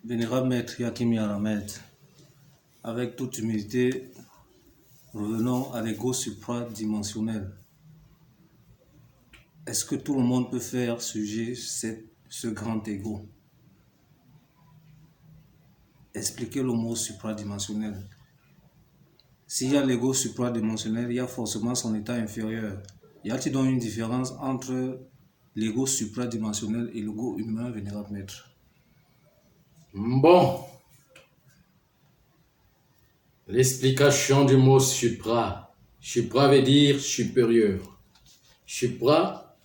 Vénérable Maître Yakim Yaramed, avec toute humilité, revenons à l'ego supradimensionnel. Est-ce que tout le monde peut faire sujet ce grand ego? Expliquez le mot supradimensionnel. S'il y a l'ego supradimensionnel, il y a forcément son état inférieur. Y a-t-il donc une différence entre l'ego supradimensionnel et l'ego humain, Vénérable Maître? Bon, l'explication du mot supra. Supra veut dire supérieur. Supra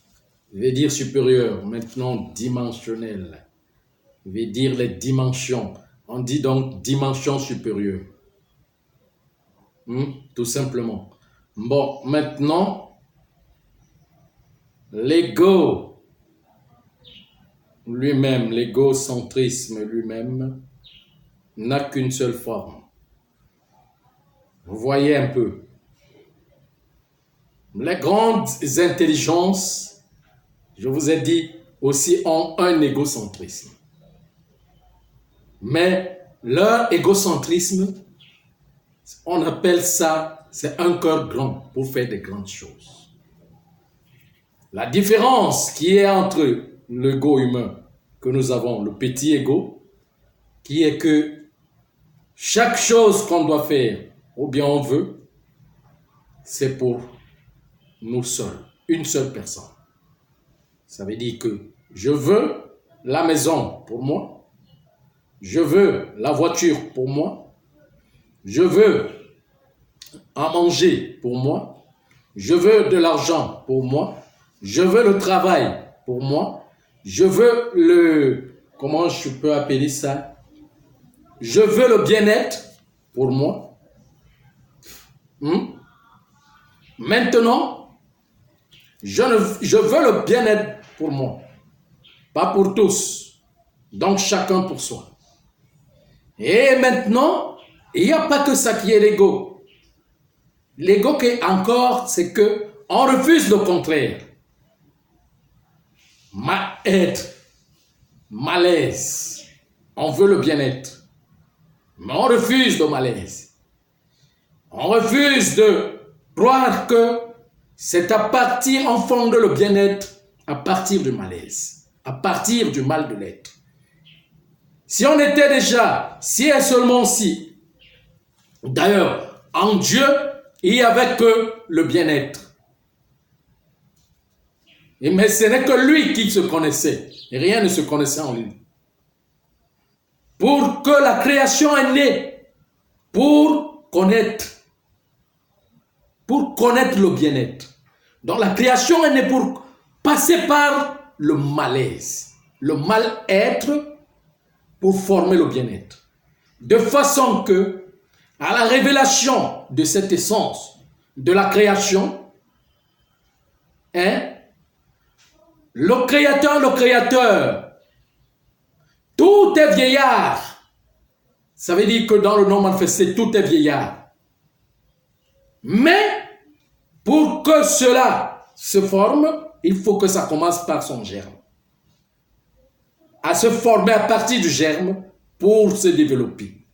veut dire supérieur. Maintenant, dimensionnel veut dire les dimensions. On dit donc dimension supérieure. Tout simplement. Bon, maintenant, l'ego lui-même, l'égocentrisme lui-même, n'a qu'une seule forme. Vous voyez un peu. Les grandes intelligences, je vous ai dit, aussi ont un égocentrisme. Mais leur égocentrisme, on appelle ça, c'est un cœur grand pour faire de grandes choses. La différence qui est entre l'ego humain que nous avons, le petit ego, qui est que chaque chose qu'on doit faire, ou bien on veut, c'est pour nous seuls, une seule personne. Ça veut dire que je veux la maison pour moi, je veux la voiture pour moi, je veux à manger pour moi, je veux de l'argent pour moi, je veux le travail pour moi, je veux comment je peux appeler ça? Je veux le bien-être pour moi. Maintenant, je veux le bien-être pour moi, pas pour tous. Donc, chacun pour soi. Et maintenant, il n'y a pas que ça qui est l'ego. L'ego qui est encore, c'est que on refuse le contraire. Être, malaise. On veut le bien-être. Mais on refuse le malaise. On refuse de croire que c'est à partir, on fonde le bien-être à partir du malaise, à partir du mal de l'être. Si on était déjà, si et seulement si, d'ailleurs, en Dieu, il n'y avait que le bien-être. Mais ce n'est que lui qui se connaissait, et rien ne se connaissait en lui. Pour que la création est née, pour connaître le bien-être. Donc la création est née pour passer par le malaise, le mal-être, pour former le bien-être. De façon que, à la révélation de cette essence de la création, le créateur, tout est vieillard. Ça veut dire que dans le nom manifesté, tout est vieillard. Mais, pour que cela se forme, il faut que ça commence par son germe. À se former à partir du germe pour se développer.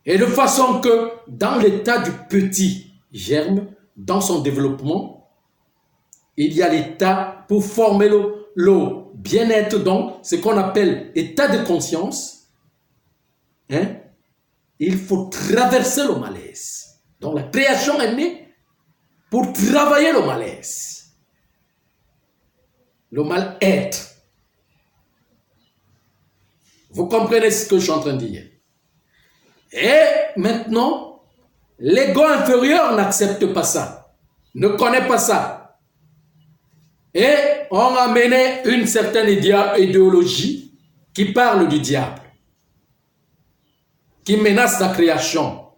Et de façon que, dans l'état du petit germe, dans son développement, il y a l'état pour former le bien-être, donc ce qu'on appelle état de conscience. Il faut traverser le malaise. Donc la création est née pour travailler le malaise. Le mal-être. Vous comprenez ce que je suis en train de dire? Et maintenant, l'ego inférieur n'accepte pas ça, ne connaît pas ça. Et on a mené une certaine idéologie qui parle du diable, qui menace la création,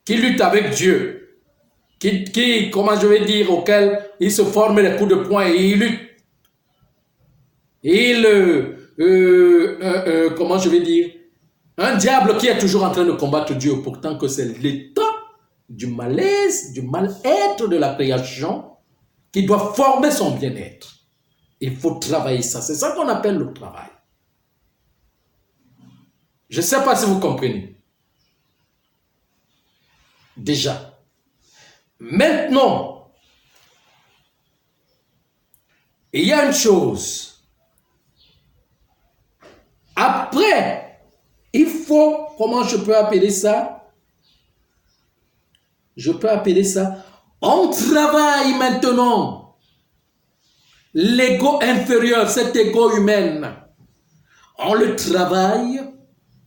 qui lutte avec Dieu, qui comment je vais dire, auquel il se forme les coups de poing et il lutte. Comment je vais dire, un diable qui est toujours en train de combattre Dieu, pourtant que c'est l'état du malaise, du mal-être de la création qui doit former son bien-être. Il faut travailler ça. C'est ça qu'on appelle le travail. Je ne sais pas si vous comprenez. Déjà. Maintenant, il y a une chose. Après, il faut, comment je peux appeler ça? Je peux appeler ça, on travaille maintenant. L'ego inférieur, cet ego humain, on le travaille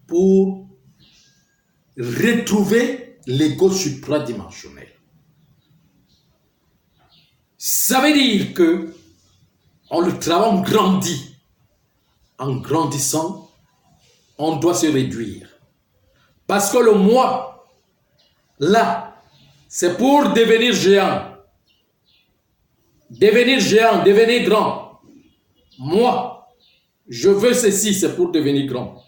pour retrouver l'ego supradimensionnel. Ça veut dire que on le travaille, on grandit. En grandissant, on doit se réduire. Parce que le moi, là, c'est pour devenir géant. Devenir géant, devenir grand. Moi, je veux ceci, c'est pour devenir grand.